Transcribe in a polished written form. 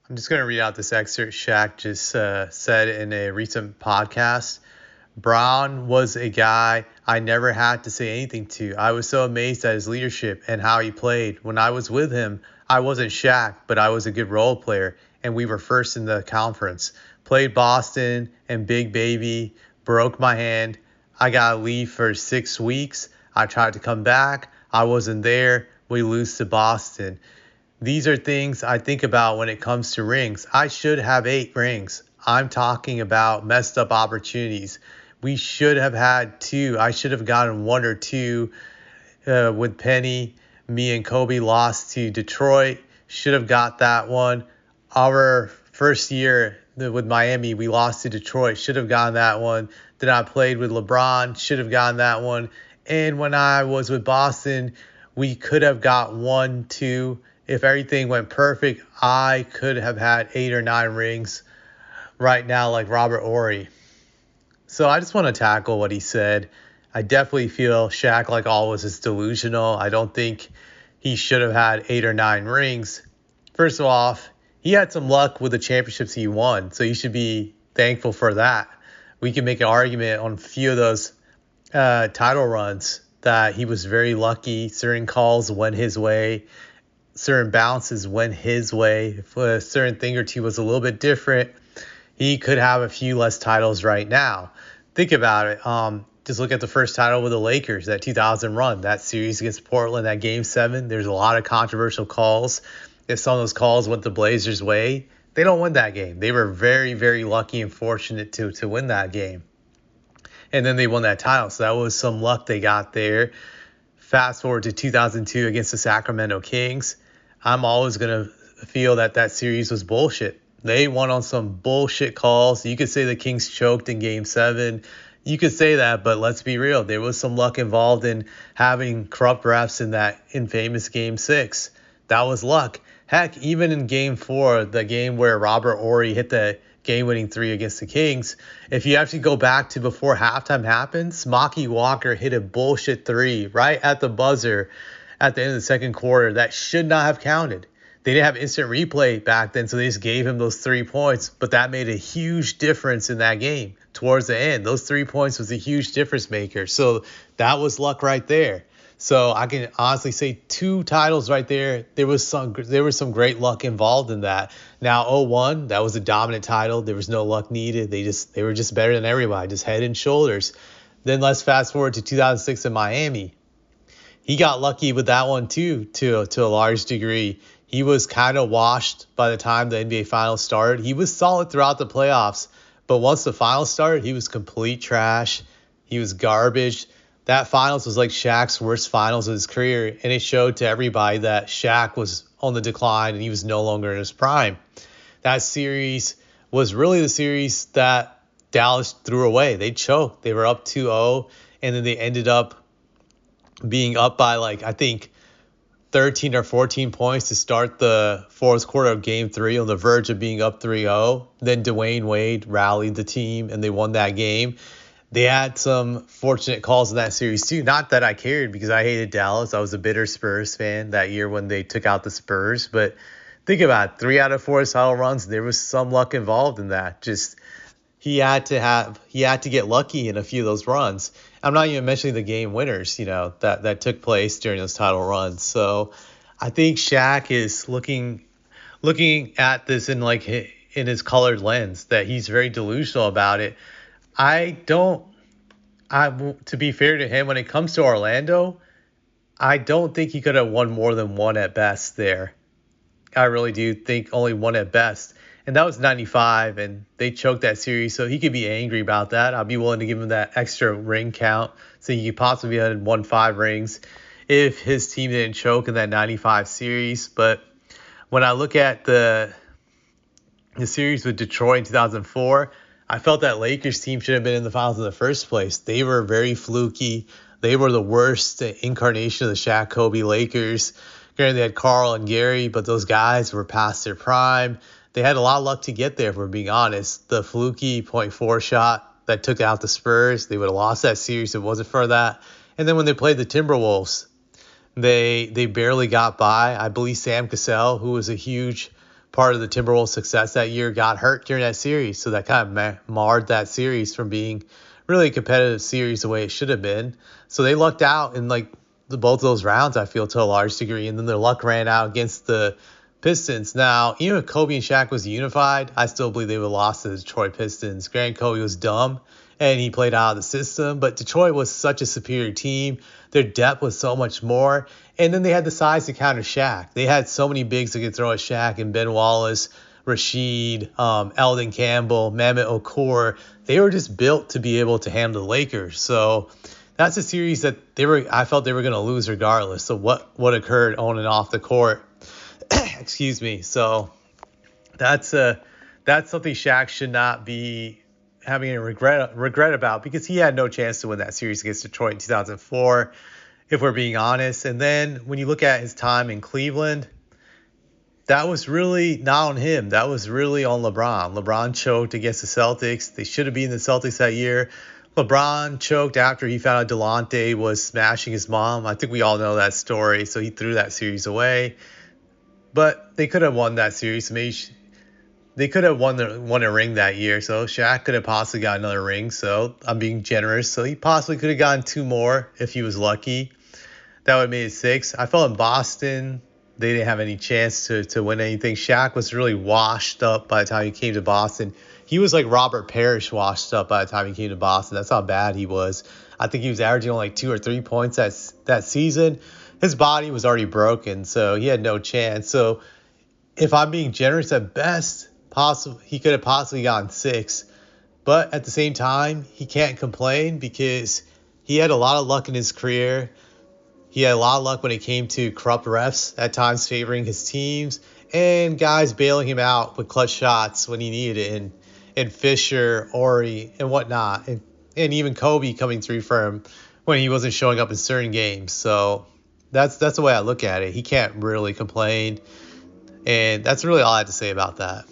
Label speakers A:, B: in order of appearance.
A: I'm just going to read out this excerpt Shaq just said in a recent podcast. Brown was a guy I never had to say anything to. I was so amazed at his leadership and how he played. When I was with him, I wasn't Shaq, but I was a good role player, and we were first in the conference. Played Boston and Big Baby, broke my hand. I got to leave for 6 weeks. I tried to come back. I wasn't there. We lose to Boston. These are things I think about when it comes to rings. I should have 8 rings. I'm talking about messed up opportunities. We should have had 2. I should have gotten 1 or 2 with Penny. Me and Kobe lost to Detroit. Should have got that one. Our first year with Miami, we lost to Detroit. Should have gotten that one. Then I played with LeBron. Should have gotten that one. And when I was with Boston, we could have got 1, 2. If everything went perfect, I could have had 8 or 9 rings right now like Robert Horry. So I just want to tackle what he said. I definitely feel Shaq, like always, is delusional. I don't think he should have had 8 or 9 rings. First of all, he had some luck with the championships he won, so you should be thankful for that. We can make an argument on a few of those title runs that he was very lucky. Certain calls went his way. Certain bounces went his way. If a certain thing or two was a little bit different, he could have a few less titles right now. Think about it. Just look at the first title with the Lakers, that 2000 run, that series against Portland, that Game 7. There's a lot of controversial calls. If some of those calls went the Blazers' way, they don't win that game. They were very, very lucky and fortunate to win that game. And then they won that title. So that was some luck they got there. Fast forward to 2002 against the Sacramento Kings. I'm always going to feel that series was bullshit. They won on some bullshit calls. You could say the Kings choked in Game 7. You could say that, but let's be real. There was some luck involved in having corrupt refs in that infamous Game 6. That was luck. Heck, even in Game 4, the game where Robert Horry hit the game-winning 3 against the Kings, if you actually go back to before halftime happened, Smoky Walker hit a bullshit 3 right at the buzzer at the end of the second quarter that should not have counted. They didn't have instant replay back then, so they just gave him those 3 points, but that made a huge difference in that game towards the end. Those 3 points was a huge difference maker. So that was luck right there. So I can honestly say 2 titles right there. There was some great luck involved in that. Now 0-1, that was a dominant title. There was no luck needed. They were just better than everybody, just head and shoulders. Then let's fast forward to 2006 in Miami. He got lucky with that one too, to a large degree. He was kind of washed by the time the NBA Finals started. He was solid throughout the playoffs, but once the Finals started, he was complete trash. He was garbage. That Finals was like Shaq's worst Finals of his career, and it showed to everybody that Shaq was on the decline and he was no longer in his prime. That series was really the series that Dallas threw away. They choked. They were up 2-0, and then they ended up being up by, like, I think 13 or 14 points to start the fourth quarter of Game 3, on the verge of being up 3-0. Then Dwayne Wade rallied the team, and they won that game. They had some fortunate calls in that series, too. Not that I cared, because I hated Dallas. I was a bitter Spurs fan that year when they took out the Spurs. But think about it, 3 out of 4 title runs, there was some luck involved in that. Just he had to get lucky in a few of those runs. I'm not even mentioning the game winners, that took place during those title runs. So I think Shaq is looking at this in his colored lens, that he's very delusional about it. To be fair to him, when it comes to Orlando, I don't think he could have won more than 1 at best there. I really do think only 1 at best. And that was 95, and they choked that series, so he could be angry about that. I'd be willing to give him that extra ring count, so he could possibly have won 5 rings if his team didn't choke in that 95 series. But when I look at the series with Detroit in 2004, I felt that Lakers team should have been in the finals in the first place. They were very fluky. They were the worst incarnation of the Shaq Kobe Lakers. Granted, they had Carl and Gary, but those guys were past their prime. They had a lot of luck to get there, if we're being honest. The fluky .4 shot that took out the Spurs, they would have lost that series if it wasn't for that. And then when they played the Timberwolves, they barely got by. I believe Sam Cassell, who was a huge part of the Timberwolves' success that year, got hurt during that series. So that kind of marred that series from being really a competitive series the way it should have been. So they lucked out in like both of those rounds, I feel, to a large degree. And then their luck ran out against the Pistons. Now, even if Kobe and Shaq was unified, I still believe they would have lost to the Detroit Pistons. Granted, Kobe was dumb and he played out of the system, but Detroit was such a superior team. Their depth was so much more. And then they had the size to counter Shaq. They had so many bigs that could throw at Shaq, and Ben Wallace, Rashid, Eldon Campbell, Mehmet Okur. They were just built to be able to handle the Lakers. So that's a series that I felt they were going to lose regardless of what occurred on and off the court. Excuse me. So that's something Shaq should not be having a regret about, because he had no chance to win that series against Detroit in 2004, if we're being honest. And then when you look at his time in Cleveland, that was really not on him. That was really on LeBron. LeBron choked against the Celtics. They should have beaten the Celtics that year. LeBron choked after he found out Delonte was smashing his mom. I think we all know that story. So he threw that series away. But they could have won that series. Maybe they could have won a ring that year. So Shaq could have possibly got another ring. So I'm being generous. So he possibly could have gotten 2 more if he was lucky. That would have made it 6. I felt in Boston, they didn't have any chance to win anything. Shaq was really washed up by the time he came to Boston. He was like Robert Parrish washed up by the time he came to Boston. That's how bad he was. I think he was averaging only like 2 or 3 points that season. His body was already broken, so he had no chance. So if I'm being generous, at best, he could have possibly gotten 6. But at the same time, he can't complain because he had a lot of luck in his career. He had a lot of luck when it came to corrupt refs at times favoring his teams and guys bailing him out with clutch shots when he needed it, and Fisher, Ori, and whatnot, and even Kobe coming through for him when he wasn't showing up in certain games. So that's the way I look at it. He can't really complain, and that's really all I have to say about that.